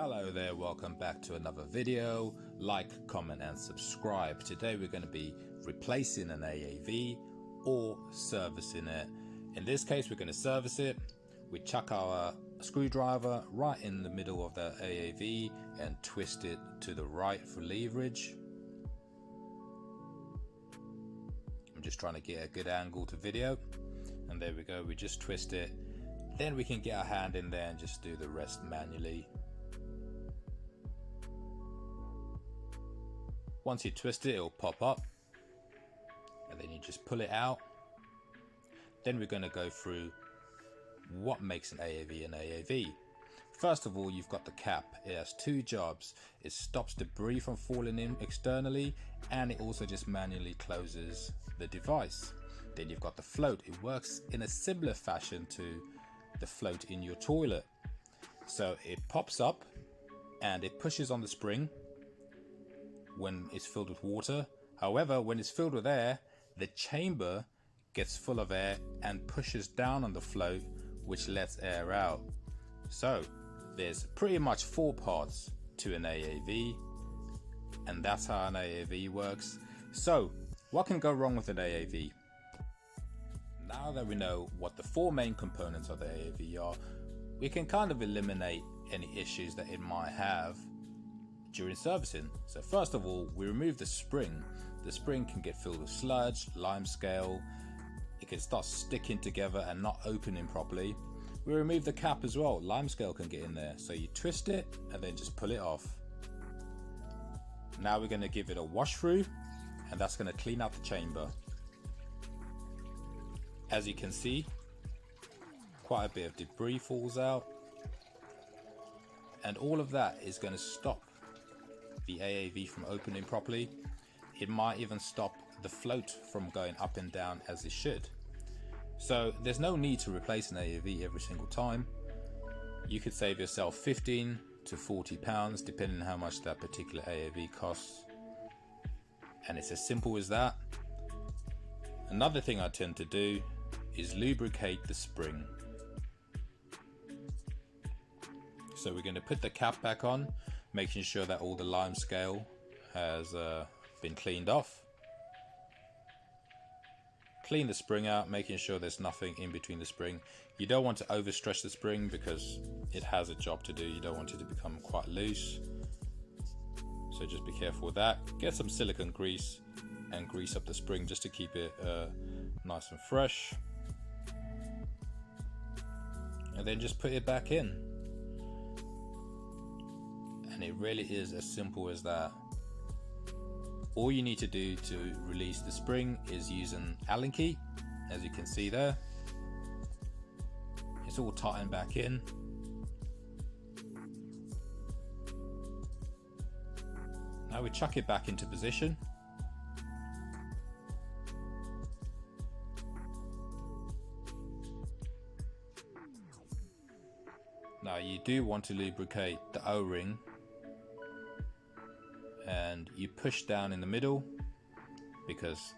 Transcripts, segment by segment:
Hello there, welcome back to another video. Like, comment and subscribe. Today we're going to be replacing an AAV or servicing it. In this case we're going to service it. We chuck our screwdriver right in the middle of the AAV and twist it to the right for leverage. I'm just trying to get a good angle to video, and there we go, we just twist it. Then we can get our hand in there and just do the rest manually. Once you twist it, it'll pop up, and then you just pull it out. Then we're going to go through what makes an AAV an AAV. First of all, you've got the cap. It has two jobs. It stops debris from falling in externally, and it also just manually closes the device. Then you've got the float. It works in a similar fashion to the float in your toilet. So it pops up and it pushes on the spring when it's filled with water. However, when it's filled with air, the chamber gets full of air and pushes down on the float, which lets air out. So there's pretty much four parts to an AAV, and that's how an AAV works. So what can go wrong with an AAV? Now that we know what the four main components of the AAV are, we can kind of eliminate any issues that it might have during servicing. So first of all, we remove the spring. The spring can get filled with sludge, limescale. It can start sticking together and not opening properly. We remove the cap as well. Limescale can get in there. So you twist it and then just pull it off. Now we're going to give it a wash through, and that's going to clean out the chamber. As you can see, quite a bit of debris falls out, and all of that is going to stop the AAV from opening properly. It might even stop the float from going up and down as it should. So there's no need to replace an AAV every single time. You could save yourself 15 to 40 pounds depending on how much that particular AAV costs, and it's as simple as that. Another thing I tend to do is lubricate the spring. So we're going to put the cap back on, making sure that all the limescale has been cleaned off. Clean the spring out, making sure there's nothing in between the spring. You don't want to overstretch the spring because it has a job to do. You don't want it to become quite loose. So just be careful with that. Get some silicone grease and grease up the spring just to keep it nice and fresh. And then just put it back in. And it really is as simple as that. All you need to do to release the spring is use an Allen key, as you can see there. It's all tightened back in. Now we chuck it back into position. Now you do want to lubricate the O-ring, and you push down in the middle, because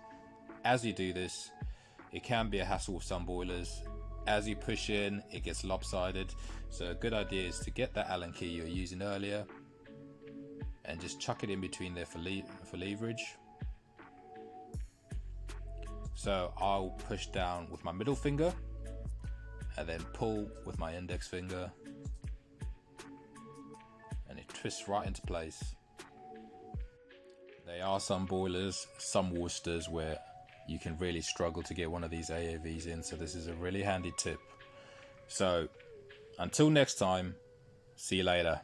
as you do this, it can be a hassle with some boilers. As you push in, it gets lopsided. So a good idea is to get that Allen key you were using earlier and just chuck it in between there for leverage. So I'll push down with my middle finger and then pull with my index finger, and it twists right into place. There are some boilers, some Worcesters, where you can really struggle to get one of these AAVs in, so this is a really handy tip. So until next time, see you later.